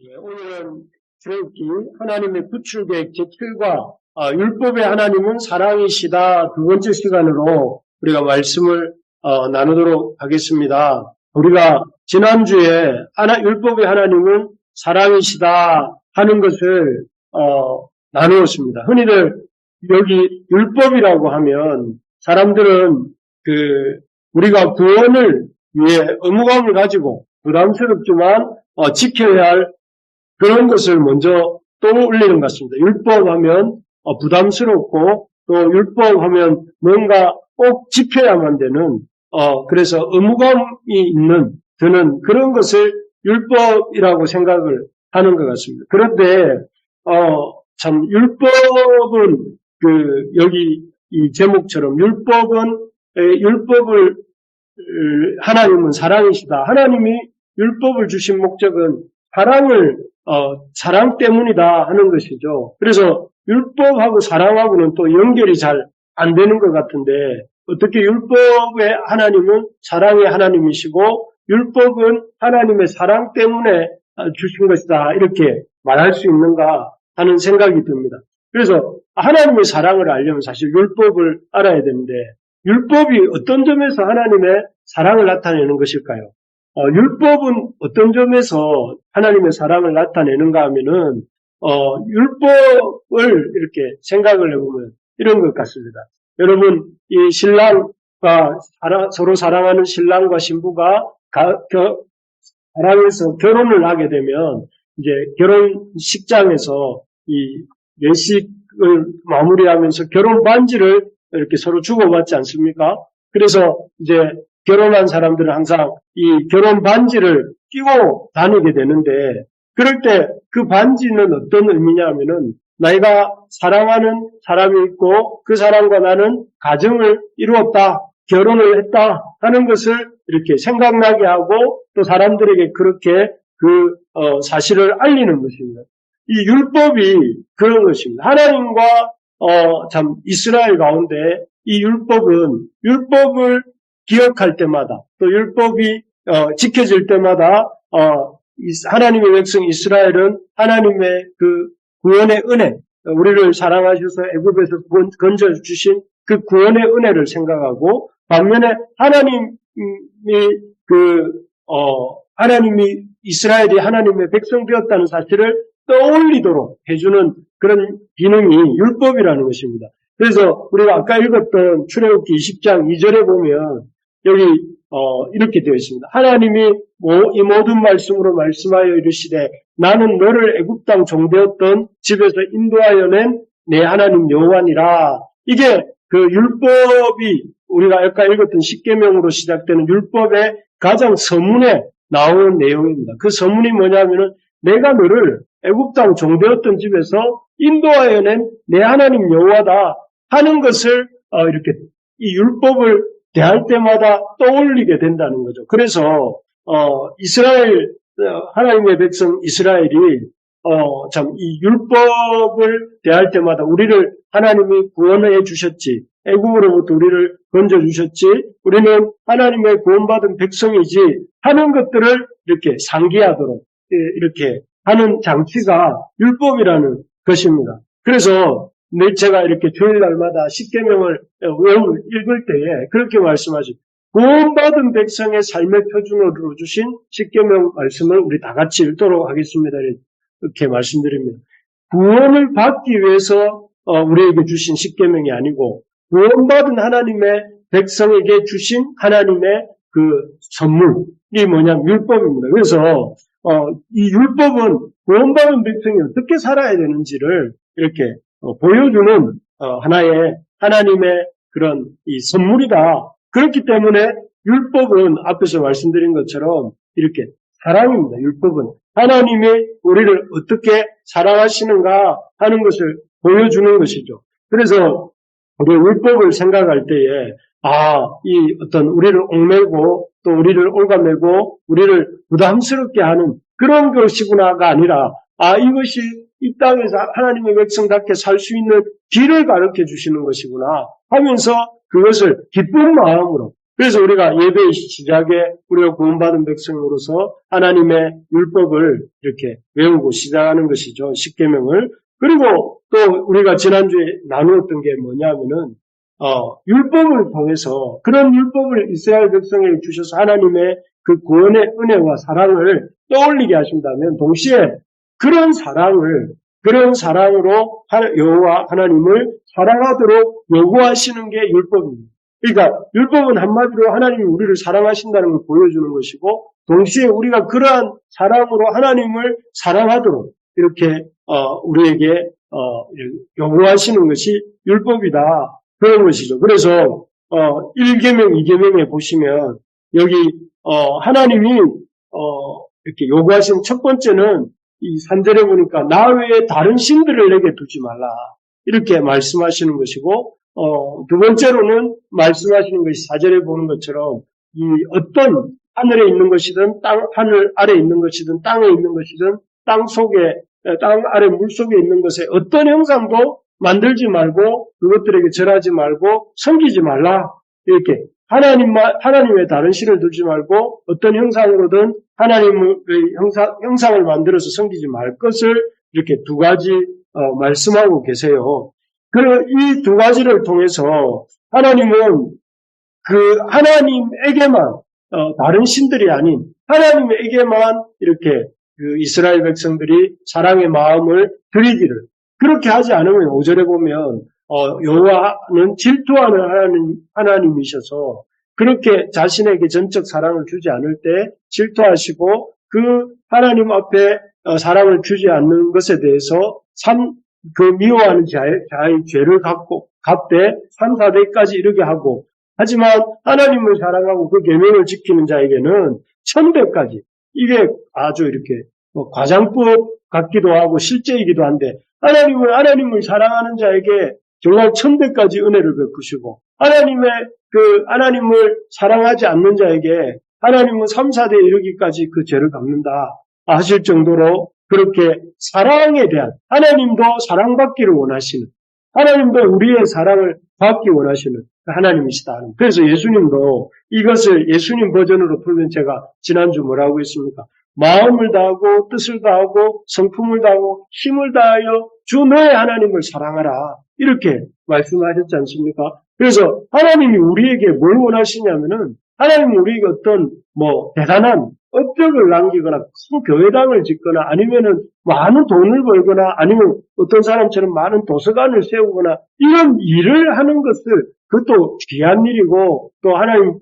오늘은 출애굽기 하나님의 구출계획 제7과 율법의 하나님은 사랑이시다 두 번째 시간으로 우리가 말씀을 나누도록 하겠습니다. 우리가 지난주에 율법의 하나님은 사랑이시다 하는 것을 나누었습니다. 흔히들 여기 율법이라고 하면 사람들은 우리가 구원을 위해 의무감을 가지고 부담스럽지만 지켜야 할 그런 것을 먼저 떠올리는 것 같습니다. 율법하면 부담스럽고 또 율법하면 뭔가 꼭 지켜야만 되는 그래서 의무감이 드는 그런 것을 율법이라고 생각을 하는 것 같습니다. 그런데 참 율법은 여기 이 제목처럼 율법을 하나님은 사랑이시다. 하나님이 율법을 주신 목적은 사랑 때문이다 하는 것이죠. 그래서 율법하고 사랑하고는 또 연결이 잘 안 되는 것 같은데 어떻게 율법의 하나님은 사랑의 하나님이시고 율법은 하나님의 사랑 때문에 주신 것이다 이렇게 말할 수 있는가 하는 생각이 듭니다. 그래서 하나님의 사랑을 알려면 사실 율법을 알아야 되는데 율법이 어떤 점에서 하나님의 사랑을 나타내는 것일까요? 율법은 어떤 점에서 하나님의 사랑을 나타내는가 하면은, 율법을 이렇게 생각을 해보면 이런 것 같습니다. 여러분, 이 신랑과, 서로 사랑하는 신랑과 신부가 사랑해서 결혼을 하게 되면, 이제 결혼식장에서 이 예식을 마무리하면서 결혼 반지를 이렇게 서로 주고받지 않습니까? 그래서 이제 결혼한 사람들은 항상 이 결혼 반지를 끼고 다니게 되는데 그럴 때 그 반지는 어떤 의미냐 하면은 내가 사랑하는 사람이 있고 그 사람과 나는 가정을 이루었다, 결혼을 했다 하는 것을 이렇게 생각나게 하고 또 사람들에게 그렇게 사실을 알리는 것입니다. 이 율법이 그런 것입니다. 하나님과 참 이스라엘 가운데 이 율법을 기억할 때마다 또 율법이 지켜질 때마다 하나님의 백성 이스라엘은 하나님의 그 구원의 은혜, 우리를 사랑하셔서 애굽에서 건져 주신 그 구원의 은혜를 생각하고 반면에 하나님이 이스라엘이 하나님의 백성 되었다는 사실을 떠올리도록 해주는 그런 기능이 율법이라는 것입니다. 그래서 우리가 아까 읽었던 출애굽기 20장 2절에 보면 여기 이렇게 되어 있습니다. 하나님이 이 모든 말씀으로 말씀하여 이르시되 나는 너를 애굽 땅 종되었던 집에서 인도하여 낸 내 하나님 여호와니라. 이게 그 율법이 우리가 아까 읽었던 십계명으로 시작되는 율법의 가장 서문에 나오는 내용입니다. 그 서문이 뭐냐면은 내가 너를 애굽 땅 종되었던 집에서 인도하여 낸 내 하나님 여호와다 하는 것을 이렇게 이 율법을 대할 때마다 떠올리게 된다는 거죠. 그래서 하나님의 백성 이스라엘이 참 이 율법을 대할 때마다 우리를 하나님이 구원해 주셨지, 애굽으로부터 우리를 건져 주셨지, 우리는 하나님의 구원받은 백성이지 하는 것들을 이렇게 상기하도록 이렇게 하는 장치가 율법이라는 것입니다. 그래서 제가 이렇게 주일날마다 십계명을 읽을 때에 그렇게 말씀하죠. 구원받은 백성의 삶의 표준으로 주신 십계명 말씀을 우리 다 같이 읽도록 하겠습니다. 이렇게 말씀드립니다. 구원을 받기 위해서 우리에게 주신 십계명이 아니고 구원받은 하나님의 백성에게 주신 하나님의 그 선물이 뭐냐면 율법입니다. 그래서 이 율법은 구원받은 백성이 어떻게 살아야 되는지를 이렇게 보여주는 하나의 하나님의 그런 이 선물이다. 그렇기 때문에 율법은 앞에서 말씀드린 것처럼 이렇게 사랑입니다. 율법은 하나님이 우리를 어떻게 사랑하시는가 하는 것을 보여주는 것이죠. 그래서 우리 율법을 생각할 때에 이 어떤 우리를 얽매고 또 우리를 올가매고 우리를 부담스럽게 하는 그런 것이구나가 아니라 이것이 이 땅에서 하나님의 백성답게 살 수 있는 길을 가르쳐 주시는 것이구나 하면서 그것을 기쁜 마음으로 그래서 우리가 예배의 시작에 우리가 구원받은 백성으로서 하나님의 율법을 이렇게 외우고 시작하는 것이죠. 십계명을. 그리고 또 우리가 지난주에 나누었던 게 뭐냐면은 율법을 통해서 그런 율법을 이스라엘 백성에게 주셔서 하나님의 그 구원의 은혜와 사랑을 떠올리게 하신다면 동시에 그런 사랑으로 여호와 하나님을 사랑하도록 요구하시는 게 율법입니다. 그러니까 율법은 한마디로 하나님이 우리를 사랑하신다는 걸 보여주는 것이고 동시에 우리가 그러한 사랑으로 하나님을 사랑하도록 이렇게 우리에게 요구하시는 것이 율법이다. 그런 것이죠. 그래서 1계명, 2계명에 보시면 여기 하나님이 이렇게 요구하신 첫 번째는 이 3절에 보니까 나 외에 다른 신들을 내게 두지 말라. 이렇게 말씀하시는 것이고 두 번째로는 말씀하시는 것이 4절에 보는 것처럼 이 어떤 하늘에 있는 것이든 하늘 아래 있는 것이든 땅에 있는 것이든 땅 아래 물 속에 있는 것에 어떤 형상도 만들지 말고 그것들에게 절하지 말고 섬기지 말라. 이렇게 하나님의 다른 신을 두지 말고 어떤 형상으로든 하나님의 형상을 만들어서 섬기지 말 것을 이렇게 두 가지 말씀하고 계세요. 이 두 가지를 통해서 하나님은 그 하나님에게만 다른 신들이 아닌 하나님에게만 이렇게 그 이스라엘 백성들이 사랑의 마음을 드리기를 그렇게 하지 않으면 5절에 보면 여호와는 질투하는 하나님이셔서 그렇게 자신에게 전적 사랑을 주지 않을 때 질투하시고 그 하나님 앞에 사랑을 주지 않는 것에 대해서 그 미워하는 자의 죄를 갚되 3, 4대까지 이르게 하고 하지만 하나님을 사랑하고 그 계명을 지키는 자에게는 1000대까지 이게 아주 이렇게 과장법 같기도 하고 실제이기도 한데 하나님을 사랑하는 자에게 정말 1000대까지 은혜를 베푸시고 하나님을 사랑하지 않는 자에게 하나님은 3, 4대 이르기까지 그 죄를 갚는다 하실 정도로 그렇게 사랑에 대한 하나님도 사랑받기를 원하시는 하나님도 우리의 사랑을 받기 원하시는 하나님이시다. 그래서 예수님도 이것을 예수님 버전으로 풀면 제가 지난주 뭐라고 했습니까? 마음을 다하고 뜻을 다하고 성품을 다하고 힘을 다하여 주 너의 하나님을 사랑하라. 이렇게 말씀하셨지 않습니까? 그래서 하나님이 우리에게 뭘 원하시냐면은 하나님은 우리에게 어떤 대단한 업적을 남기거나 큰 교회당을 짓거나 아니면은 많은 돈을 벌거나 아니면 어떤 사람처럼 많은 도서관을 세우거나 이런 일을 하는 것을 그것도 귀한 일이고 또 하나님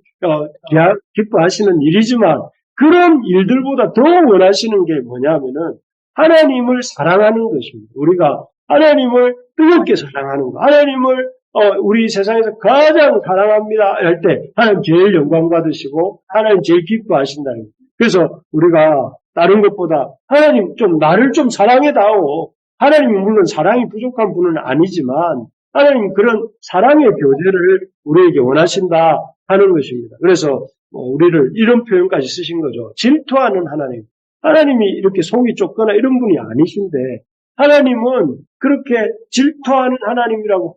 기뻐하시는 일이지만 그런 일들보다 더 원하시는 게 뭐냐면은 하나님을 사랑하는 것입니다. 우리가 하나님을 뜨겁게 사랑하는 거. 하나님을 우리 세상에서 가장 사랑합니다 할 때 하나님 제일 영광 받으시고 하나님 제일 기뻐하신다는 거예요. 그래서 우리가 다른 것보다 하나님 나를 좀 사랑해다오. 하나님은 물론 사랑이 부족한 분은 아니지만 하나님 그런 사랑의 교제를 우리에게 원하신다 하는 것입니다. 그래서 우리를 이런 표현까지 쓰신 거죠. 질투하는 하나님. 하나님이 이렇게 속이 좁거나 이런 분이 아니신데 하나님은 그렇게 질투하는 하나님이라고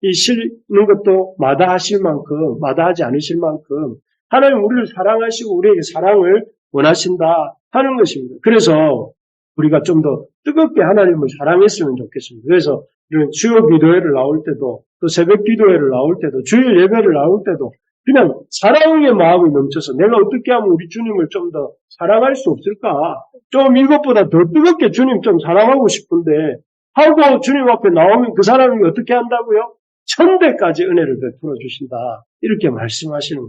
불리시는 것도 마다하지 않으실 만큼 하나님 우리를 사랑하시고 우리에게 사랑을 원하신다 하는 것입니다. 그래서 우리가 좀 더 뜨겁게 하나님을 사랑했으면 좋겠습니다. 그래서 이런 주요 기도회를 나올 때도 또 새벽 기도회를 나올 때도 주일 예배를 나올 때도 그냥 사랑의 마음이 넘쳐서 내가 어떻게 하면 우리 주님을 좀 더 사랑할 수 없을까? 좀 이것보다 더 뜨겁게 주님 좀 사랑하고 싶은데 하고 주님 앞에 나오면 그 사람이 어떻게 한다고요? 1000대까지 은혜를 베풀어 주신다. 이렇게 말씀하시는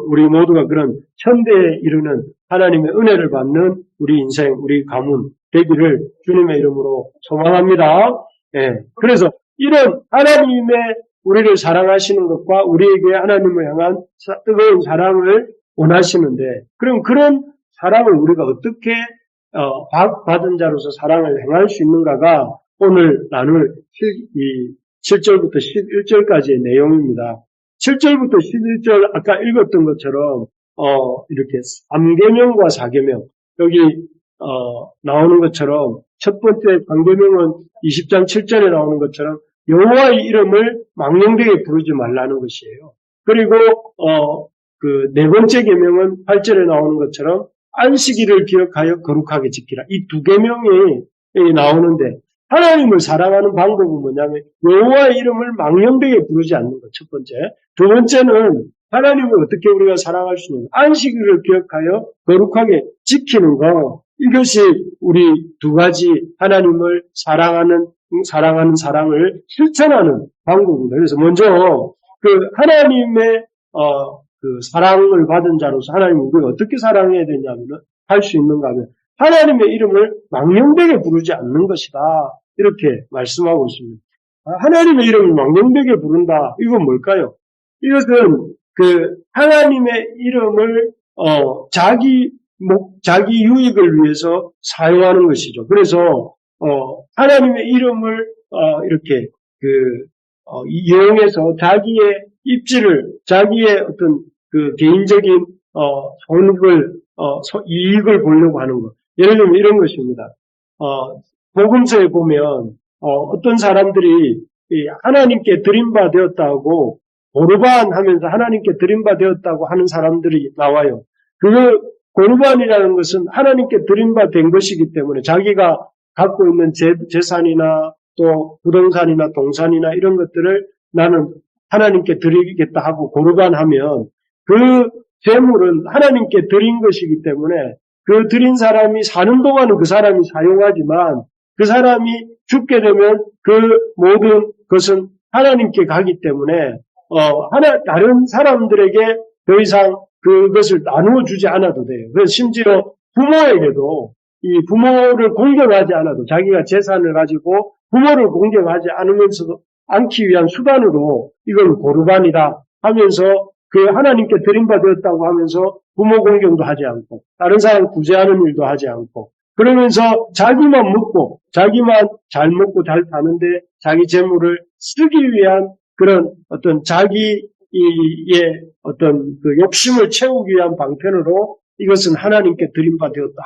우리 모두가 그런 1000대에 이르는 하나님의 은혜를 받는 우리 인생, 우리 가문 되기를 주님의 이름으로 소망합니다. 예. 그래서 이런 하나님의 우리를 사랑하시는 것과 우리에게 하나님을 향한 뜨거운 사랑을 원하시는데 그럼 그런 사랑을 우리가 어떻게 받은 자로서 사랑을 행할 수 있는가가 오늘 나눌 7절부터 11절까지의 내용입니다. 7절부터 11절 아까 읽었던 것처럼 이렇게 3계명과 4계명 여기 나오는 것처럼 첫 번째 3계명은 20장 7절에 나오는 것처럼 여호와의 이름을 망령되게 부르지 말라는 것이에요. 그리고 그 네 번째 계명은 8절에 나오는 것처럼 안식일을 기억하여 거룩하게 지키라. 이 두 계명이 나오는데 하나님을 사랑하는 방법은 뭐냐면 여호와의 이름을 망령되게 부르지 않는 것, 첫 번째. 두 번째는 하나님을 어떻게 우리가 사랑할 수 있는 안식일을 기억하여 거룩하게 지키는 것. 이것이 우리 두 가지 하나님을 사랑하는 사랑을 실천하는 방법입니다. 그래서 먼저 그 하나님의 그 사랑을 받은 자로서 하나님을 우리가 어떻게 사랑해야 되냐면 할 수 있는가 하면 하나님의 이름을 망령되게 부르지 않는 것이다. 이렇게 말씀하고 있습니다. 하나님의 이름을 망령되게 부른다. 이건 뭘까요? 이것은 그 하나님의 이름을 자기 유익을 위해서 사용하는 것이죠. 그래서 하나님의 이름을 이렇게 이용해서 자기의 입지를 자기의 어떤 그 개인적인 이익을 보려고 하는 것. 예를 들면 이런 것입니다. 복음서에 보면 어떤 사람들이 하나님께 드림바 되었다고 고르반 하면서 하나님께 드림바 되었다고 하는 사람들이 나와요. 그 고르반이라는 것은 하나님께 드림바 된 것이기 때문에 자기가 갖고 있는 재산이나 또 부동산이나 동산이나 이런 것들을 나는 하나님께 드리겠다 하고 고르반하면 그 재물은 하나님께 드린 것이기 때문에 그 드린 사람이 사는 동안은 그 사람이 사용하지만 그 사람이 죽게 되면 그 모든 것은 하나님께 가기 때문에 다른 사람들에게 더 이상 그것을 나누어 주지 않아도 돼요. 그래서 심지어 부모에게도 이 부모를 공경하지 않아도 자기가 재산을 가지고 부모를 공경하지 않기 위한 수단으로 이걸 고르반이다 하면서 그 하나님께 드림받았다고 하면서 부모 공경도 하지 않고 다른 사람 구제하는 일도 하지 않고 그러면서 자기만 먹고 자기만 잘 먹고 잘 사는데 자기 재물을 쓰기 위한 그런 어떤 자기의 어떤 그 욕심을 채우기 위한 방편으로 이것은 하나님께 드림받았다.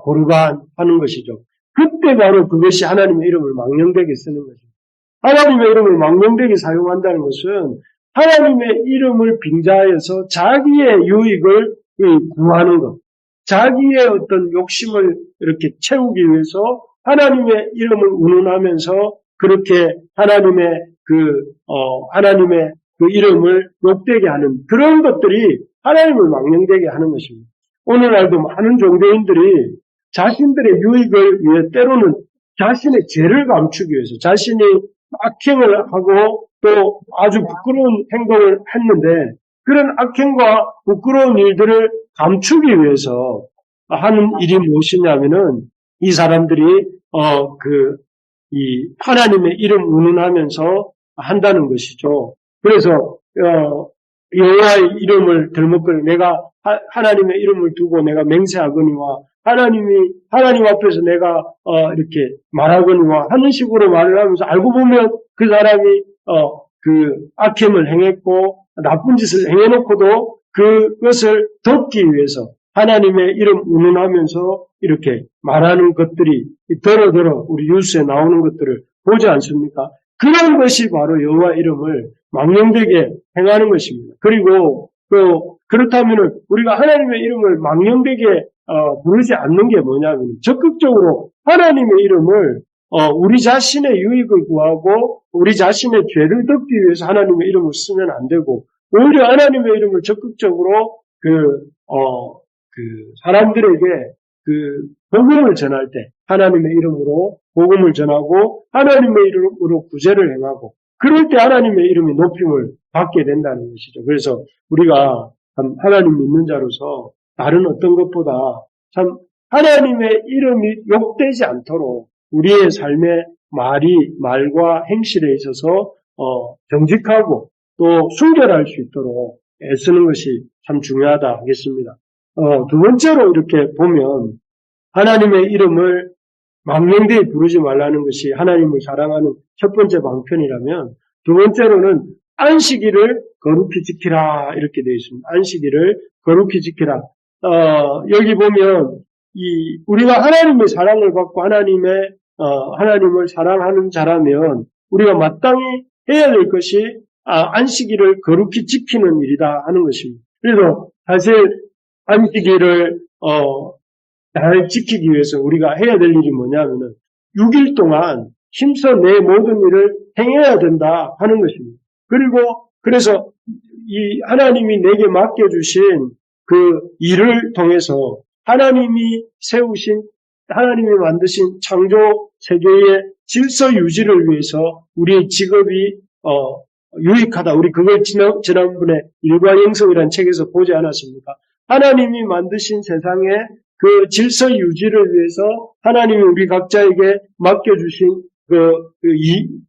고르반 하는 것이죠. 그때 바로 그것이 하나님의 이름을 망령되게 쓰는 것입니다. 하나님의 이름을 망령되게 사용한다는 것은 하나님의 이름을 빙자하여서 자기의 유익을 구하는 것, 자기의 어떤 욕심을 이렇게 채우기 위해서 하나님의 이름을 운운하면서 그렇게 하나님의 그 이름을 욕되게 하는 그런 것들이 하나님을 망령되게 하는 것입니다. 오늘날도 많은 종교인들이 자신들의 유익을 위해 때로는 자신의 죄를 감추기 위해서 자신이 악행을 하고 또 아주 부끄러운 행동을 했는데 그런 악행과 부끄러운 일들을 감추기 위해서 하는 일이 무엇이냐면은 이 사람들이 이 하나님의 이름 운운하면서 한다는 것이죠. 그래서 여호와의 이름을 들먹거려 내가 하나님의 이름을 두고 내가 맹세하거니와 하나님 앞에서 내가 이렇게 말하거니와 하는 식으로 말을 하면서 알고 보면 그 사람이 그 악행을 행했고 나쁜 짓을 행해놓고도 그것을 덮기 위해서 하나님의 이름 운운하면서 이렇게 말하는 것들이 더러더러 우리 뉴스에 나오는 것들을 보지 않습니까? 그런 것이 바로 여호와 이름을 망령되게 행하는 것입니다. 그리고 또 그렇다면은 우리가 하나님의 이름을 망령되게 부르지 않는 게 뭐냐면 적극적으로 하나님의 이름을 우리 자신의 유익을 구하고 우리 자신의 죄를 덮기 위해서 하나님의 이름을 쓰면 안 되고 오히려 하나님의 이름을 적극적으로 사람들에게 복음을 전할 때 하나님의 이름으로 복음을 전하고 하나님의 이름으로 구제를 행하고 그럴 때 하나님의 이름이 높임을 받게 된다는 것이죠. 그래서 우리가 참 하나님 믿는 자로서 다른 어떤 것보다 참 하나님의 이름이 욕되지 않도록 우리의 삶의 말과 행실에 있어서 정직하고 또 순결할 수 있도록 애쓰는 것이 참 중요하다 하겠습니다. 두 번째로 이렇게 보면 하나님의 이름을 망령되이 부르지 말라는 것이 하나님을 사랑하는 첫 번째 방편이라면 두 번째로는 안식일을 거룩히 지키라 이렇게 되어 있습니다. 안식일을 거룩히 지키라. 여기 보면 우리가 하나님의 사랑을 받고 하나님을 사랑하는 자라면 우리가 마땅히 해야 될 것이 안식일을 거룩히 지키는 일이다 하는 것입니다. 그래서 사실 안식일을 잘 지키기 위해서 우리가 해야 될 일이 뭐냐면은 6일 동안 힘써 내 모든 일을 행해야 된다 하는 것입니다. 그리고 그래서 이 하나님이 내게 맡겨주신 그 일을 통해서 하나님이 세우신 하나님이 만드신 창조 세계의 질서 유지를 위해서 우리의 직업이 유익하다. 우리 그걸 지난번에 일과 영성이라는 책에서 보지 않았습니까? 하나님이 만드신 세상의 그 질서 유지를 위해서 하나님이 우리 각자에게 맡겨주신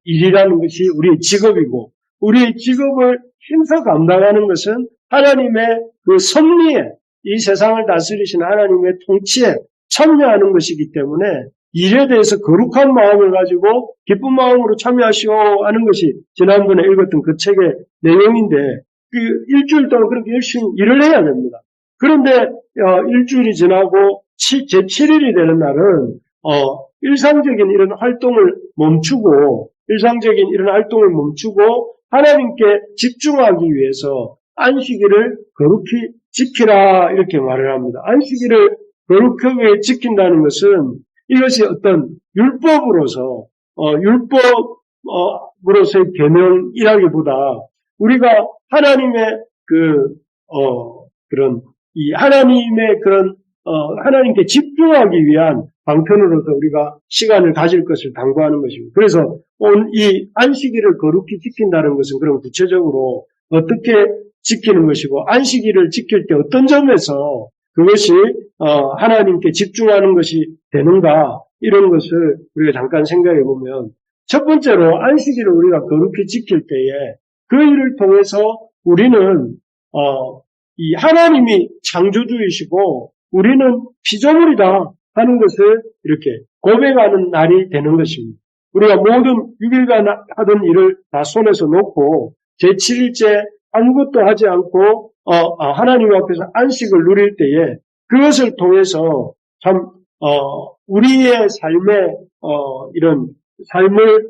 일이라는 것이 우리의 직업이고, 우리의 직업을 힘써 감당하는 것은 하나님의 그 섭리에, 이 세상을 다스리신 하나님의 통치에 참여하는 것이기 때문에 일에 대해서 거룩한 마음을 가지고 기쁜 마음으로 참여하시오 하는 것이 지난번에 읽었던 그 책의 내용인데, 그 일주일 동안 그렇게 열심히 일을 해야 됩니다. 그런데 일주일이 지나고 제7일이 되는 날은 일상적인 이런 활동을 멈추고 하나님께 집중하기 위해서 안식일을 거룩히 지키라 이렇게 말을 합니다. 안식일을 거룩하게 지킨다는 것은 이것이 어떤 율법으로서의 계명이라기보다 우리가 하나님의 하나님께 집중하기 위한 방편으로서 우리가 시간을 가질 것을 당부하는 것입니다. 그래서 이 안식일을 거룩히 지킨다는 것은 그럼 구체적으로 어떻게 지키는 것이고, 안식일을 지킬 때 어떤 점에서 그것이 하나님께 집중하는 것이 되는가, 이런 것을 우리가 잠깐 생각해 보면, 첫 번째로 안식일을 우리가 거룩히 지킬 때에 그 일을 통해서 우리는 이 하나님이 창조주이시고 우리는 피조물이다 하는 것을 이렇게 고백하는 날이 되는 것입니다. 우리가 모든 6일간 하던 일을 다 손에서 놓고 제7일째 아무것도 하지 않고 하나님 앞에서 안식을 누릴 때에 그것을 통해서 참 우리의 삶의 이런 삶을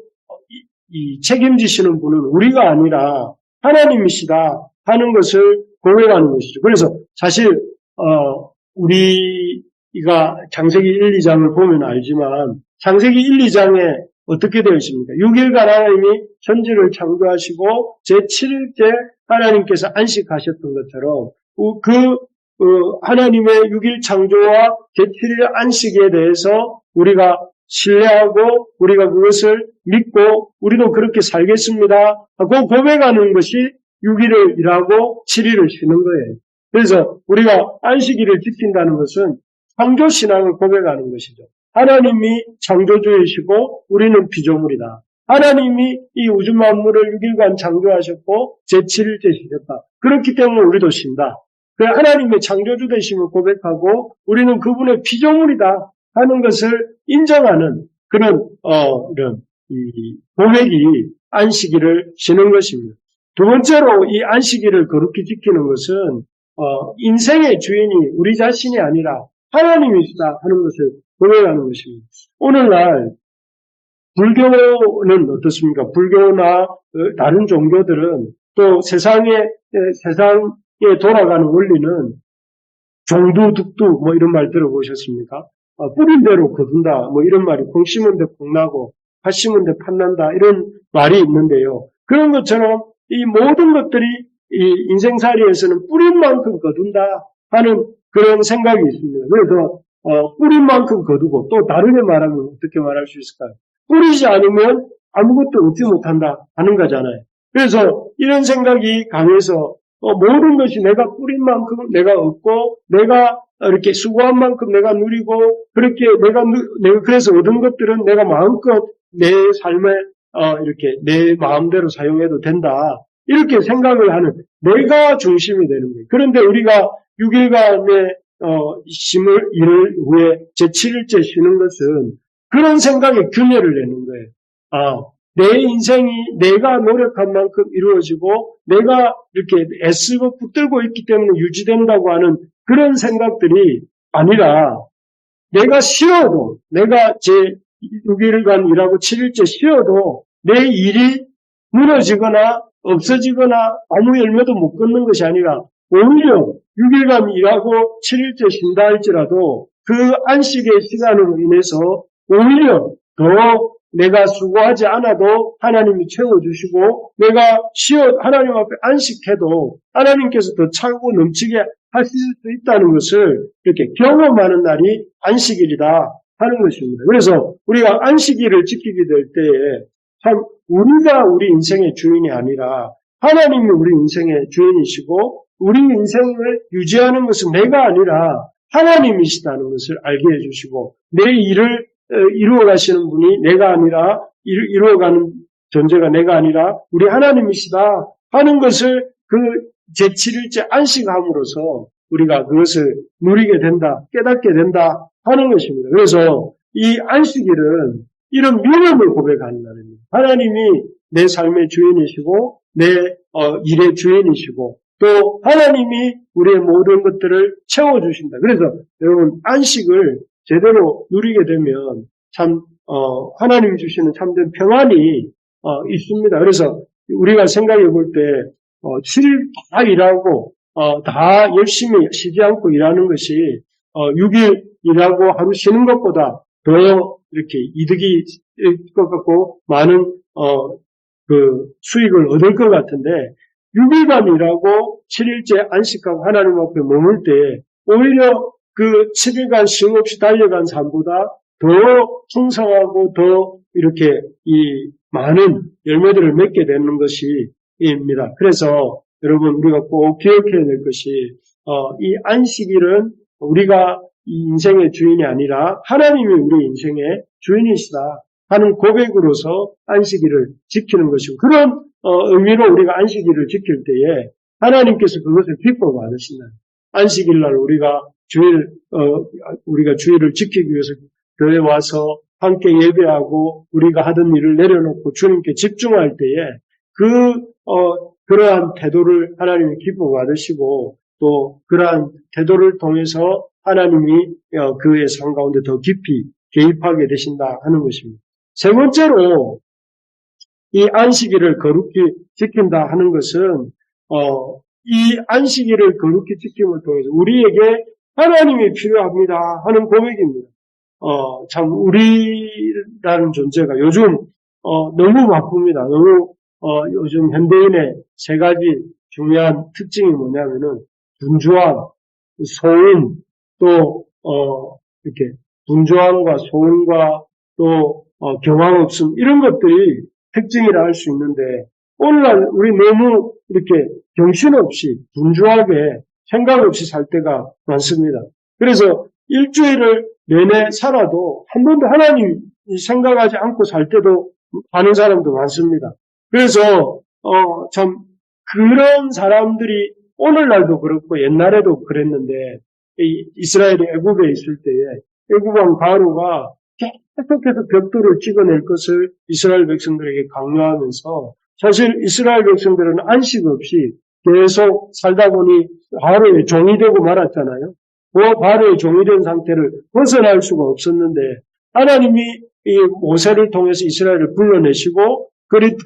책임지시는 분은 우리가 아니라 하나님이시다 하는 것을 고백하는 것이죠. 그래서 사실 우리가 창세기 1, 2장을 보면 알지만 창세기 1, 2장에 어떻게 되어 있습니까? 6일간 하나님이 천지를 창조하시고 제7일째 하나님께서 안식하셨던 것처럼 하나님의 6일 창조와 제7일 안식에 대해서 우리가 신뢰하고 우리가 그것을 믿고 우리도 그렇게 살겠습니다 하고 고백하는 것이 6일을 일하고 7일을 쉬는 거예요. 그래서 우리가 안식일을 지킨다는 것은 창조신앙을 고백하는 것이죠. 하나님이 창조주이시고 우리는 피조물이다. 하나님이 이 우주 만물을 6일간 창조하셨고 제7일째 쉬셨다. 그렇기 때문에 우리도 쉰다. 하나님의 창조주 되심을 고백하고 우리는 그분의 피조물이다 하는 것을 인정하는 그런 이런 이 고백이 안식일을 쉬는 것입니다. 두 번째로 이 안식일을 거룩히 지키는 것은 인생의 주인이 우리 자신이 아니라 하나님이시다 하는 것을 고백하는 것입니다. 오늘날 불교는 어떻습니까? 불교나 다른 종교들은 또 세상에 돌아가는 원리는 종두득두 뭐 이런 말 들어보셨습니까? 뿌린 대로 거둔다 뭐 이런 말이 콩 심은 데 콩 나고 팥 심은 데 팥 난다 이런 말이 있는데요. 그런 것처럼 이 모든 것들이 이 인생살이에서는 뿌린 만큼 거둔다 하는 그런 생각이 있습니다. 그래서 뿌린 만큼 거두고 또 다르게 말하면 어떻게 말할 수 있을까요? 뿌리지 않으면 아무것도 얻지 못한다 하는 거잖아요. 그래서 이런 생각이 강해서 모든 것이 내가 뿌린 만큼 내가 얻고 내가 이렇게 수고한 만큼 내가 누리고 그렇게 내가 그래서 얻은 것들은 내가 마음껏 내 삶에 이렇게 내 마음대로 사용해도 된다. 이렇게 생각을 하는 내가 중심이 되는 거예요. 그런데 우리가 6일간의 일을 후에 제7일째 쉬는 것은 그런 생각에 균열을 내는 거예요. 내 인생이 내가 노력한 만큼 이루어지고 내가 이렇게 애쓰고 붙들고 있기 때문에 유지된다고 하는 그런 생각들이 아니라 내가 쉬어도 내가 제6일간 일하고 7일째 쉬어도 내 일이 무너지거나 없어지거나 아무 열매도 못 끊는 것이 아니라 오히려 6일간 일하고 7일째 쉰다 할지라도 그 안식의 시간으로 인해서 오히려 더 내가 수고하지 않아도 하나님이 채워주시고 내가 하나님 앞에 안식해도 하나님께서 더 차고 넘치게 하실 수 있다는 것을 이렇게 경험하는 날이 안식일이다 하는 것입니다. 그래서 우리가 안식일을 지키게 될 때에 참 우리가 우리 인생의 주인이 아니라 하나님이 우리 인생의 주인이시고 우리 인생을 유지하는 것은 내가 아니라 하나님이시다는 것을 알게 해주시고 내 일을 이루어 가시는 분이 내가 아니라 이루어가는 존재가 내가 아니라 우리 하나님이시다 하는 것을 그 제7일째 안식함으로써 우리가 그것을 누리게 된다, 깨닫게 된다 하는 것입니다. 그래서 이 안식일은 이런 믿음을 고백하는 날입니다. 하나님이 내 삶의 주인이시고 내 일의 주인이시고 또 하나님이 우리의 모든 것들을 채워주신다. 그래서 여러분 안식을 제대로 누리게 되면 참 하나님이 주시는 참된 평안이 있습니다. 그래서 우리가 생각해 볼 때 7일 다 일하고 다 열심히 쉬지 않고 일하는 것이 6일 일하고 하루 쉬는 것보다 더 이렇게 이득이 일 것 같고 많은 그 수익을 얻을 것 같은데 6일간 일하고 7일째 안식하고 하나님 앞에 머물 때 오히려 그 7일간 쉼 없이 달려간 삶보다 더 풍성하고 더 이렇게 이 많은 열매들을 맺게 되는 것입니다. 그래서 여러분 우리가 꼭 기억해야 될 것이 이 안식일은 우리가 이 인생의 주인이 아니라 하나님이 우리 인생의 주인이시다 하는 고백으로서 안식일을 지키는 것이고 그런 의미로 우리가 안식일을 지킬 때에 하나님께서 그것을 기뻐 받으신다. 안식일날 우리가 주일을 지키기 위해서 교회에 와서 함께 예배하고 우리가 하던 일을 내려놓고 주님께 집중할 때에 그러한 태도를 하나님이 기뻐 받으시고 또 그러한 태도를 통해서 하나님이 그의 삶 가운데 더 깊이 개입하게 되신다 하는 것입니다. 세 번째로 이 안식일을 거룩히 지킨다 하는 것은 이 안식일을 거룩히 지킴을 통해서 우리에게 하나님이 필요합니다 하는 고백입니다. 참 우리라는 존재가 요즘 너무 바쁩니다. 너무 요즘 현대인의 세 가지 중요한 특징이 뭐냐면은 분주함, 소음, 또 이렇게 분주함과 소음과 또 경황 없음 이런 것들이 특징이라 할 수 있는데 오늘날 우리 너무 이렇게 정신없이 분주하게 생각 없이 살 때가 많습니다. 그래서 일주일을 내내 살아도 한 번도 하나님 생각하지 않고 살 때도 하는 사람도 많습니다. 그래서 참 그런 사람들이 오늘날도 그렇고 옛날에도 그랬는데 이스라엘이 애굽에 있을 때에 애굽 왕 바로가 계속해서 벽돌을 찍어낼 것을 이스라엘 백성들에게 강요하면서 사실 이스라엘 백성들은 안식 없이 계속 살다 보니 바로의 종이 되고 말았잖아요. 그 바로의 종이 된 상태를 벗어날 수가 없었는데 하나님이 이 모세를 통해서 이스라엘을 불러내시고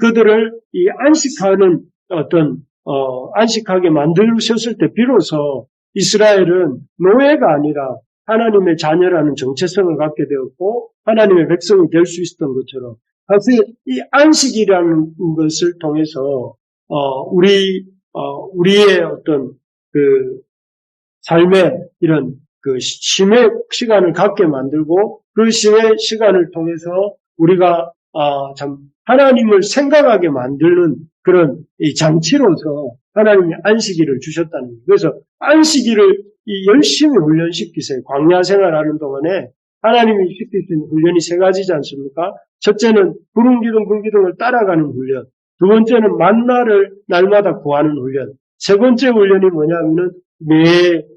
그들을 이 안식하는 안식하게 만드셨을 때 비로소 이스라엘은 노예가 아니라 하나님의 자녀라는 정체성을 갖게 되었고 하나님의 백성이 될 수 있었던 것처럼 사실 이 안식이라는 것을 통해서 우리의 어떤 그 삶의 이런 그 쉼의 시간을 갖게 만들고 그 쉼의 시간을 통해서 우리가 참 하나님을 생각하게 만드는 그런 이 장치로서 하나님이 안식일을 주셨다는 거예요. 그래서 안식일을 열심히 훈련시키세요. 광야 생활하는 동안에 하나님이 시키신 훈련이 세 가지지 않습니까? 첫째는 구름 기둥 불 기둥을 따라가는 훈련. 두 번째는 만나를 날마다 구하는 훈련. 세 번째 훈련이 뭐냐면은 매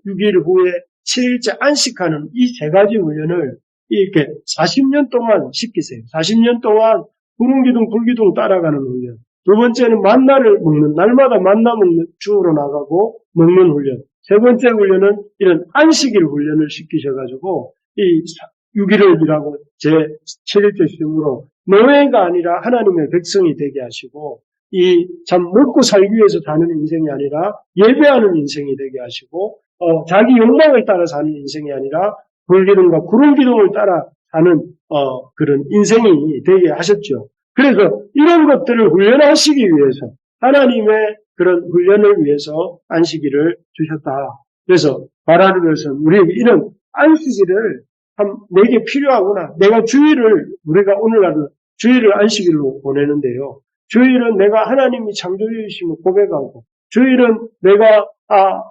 6일 후에 7일째 안식하는 이 세 가지 훈련을 이렇게 40년 동안 시키세요. 40년 동안 구름 기둥 불 기둥 따라가는 훈련. 두 번째는 만나를 먹는, 날마다 만나 먹는, 주우러 나가고 먹는 훈련. 세 번째 훈련은 이런 안식일 훈련을 시키셔가지고, 이 6일을 일하고 제 7일째 쉼으로 노예가 아니라 하나님의 백성이 되게 하시고, 이 참 먹고 살기 위해서 사는 인생이 아니라 예배하는 인생이 되게 하시고 자기 욕망을 따라 사는 인생이 아니라 불기둥과 구름 기둥을 따라 사는 그런 인생이 되게 하셨죠. 그래서 이런 것들을 훈련하시기 위해서 하나님의 그런 훈련을 위해서 안식일을 주셨다. 그래서 말하는 것은 우리에게 이런 안식일을 참 내게 필요하구나. 내가 주일을 우리가 오늘날은 주일을 안식일로 보내는데요. 주일은 내가 하나님이 창조주이심을 고백하고 주일은 내가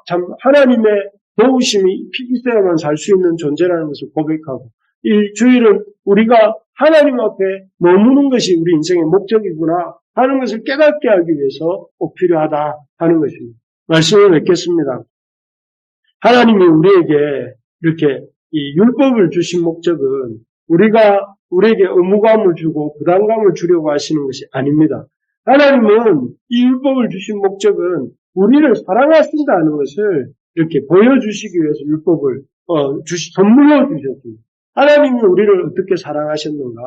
참 하나님의 도우심이 있어야만 살 수 있는 존재라는 것을 고백하고 이 주일은 우리가 하나님 앞에 머무는 것이 우리 인생의 목적이구나 하는 것을 깨닫게 하기 위해서 꼭 필요하다 하는 것입니다. 말씀을 맺겠습니다. 하나님이 우리에게 이렇게 이 율법을 주신 목적은 우리에게 의무감을 주고 부담감을 주려고 하시는 것이 아닙니다. 하나님은 이 율법을 주신 목적은 우리를 사랑하신다는 것을 이렇게 보여주시기 위해서 율법을 선물로 주셨습니다. 하나님이 우리를 어떻게 사랑하셨는가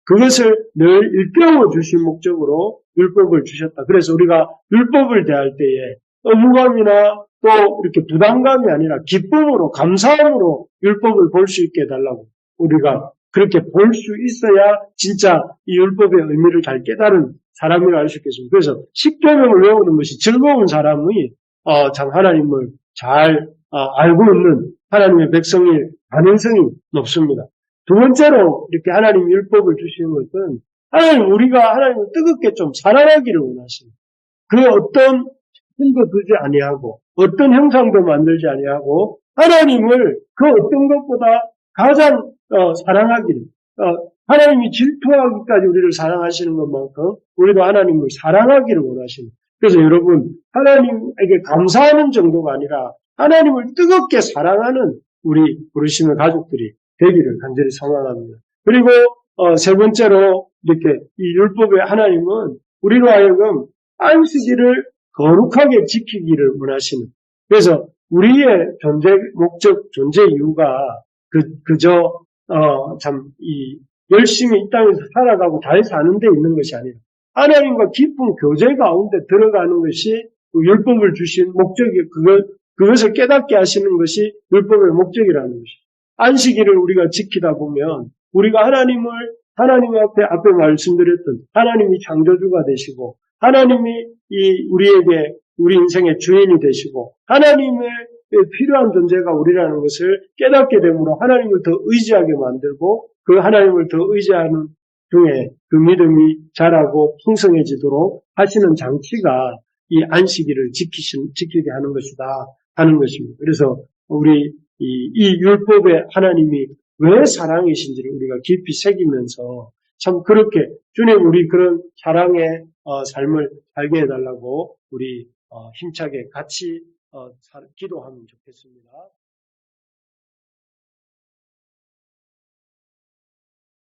그것을 늘 일깨워 주신 목적으로 율법을 주셨다. 그래서 우리가 율법을 대할 때에 의무감이나 또 이렇게 부담감이 아니라 기쁨으로 감사함으로 율법을 볼 수 있게 해달라고 우리가 그렇게 볼 수 있어야 진짜 이 율법의 의미를 잘 깨달은 사람이라 할 수 있겠습니다. 그래서 십계명을 외우는 것이 즐거운 사람이 참 하나님을 잘 알고 있는 하나님의 백성일 가능성이 높습니다. 두 번째로 이렇게 하나님 율법을 주시는 것은 우리가 하나님을 뜨겁게 좀 사랑하기를 원하십니다. 그 어떤 힘도 두지 아니하고 어떤 형상도 만들지 아니하고 하나님을 그 어떤 것보다 가장 사랑하기를 하나님이 질투하기까지 우리를 사랑하시는 것만큼 우리도 하나님을 사랑하기를 원하십니다. 그래서 여러분 하나님에게 감사하는 정도가 아니라 하나님을 뜨겁게 사랑하는 우리 부르심의 가족들이 되기를 간절히 소망합니다. 그리고 세 번째로 이렇게 이 율법의 하나님은 우리로 하여금 안식일을 거룩하게 지키기를 원하시는. 그래서 우리의 존재 목적, 존재 이유가 그저 참 이 열심히 이 땅에서 살아가고 잘 사는 데 있는 것이 아니라 하나님과 깊은 교제 가운데 들어가는 것이 율법을 주신 목적이 그것을 깨닫게 하시는 것이 율법의 목적이라는 것이죠. 안식일을 우리가 지키다 보면 우리가 하나님 앞에 말씀드렸던 하나님이 창조주가 되시고 하나님이 우리 인생의 주인이 되시고 하나님의 필요한 존재가 우리라는 것을 깨닫게 되므로 하나님을 더 의지하게 만들고 그 하나님을 더 의지하는 중에 그 믿음이 자라고 풍성해지도록 하시는 장치가 이 안식일을 지키게 하는 것이다 하는 것입니다. 그래서 우리 이 율법의 하나님이 왜 사랑이신지를 우리가 깊이 새기면서 참 그렇게 주님 우리 그런 사랑의 삶을 살게 해달라고 우리 힘차게 같이 기도하면 좋겠습니다.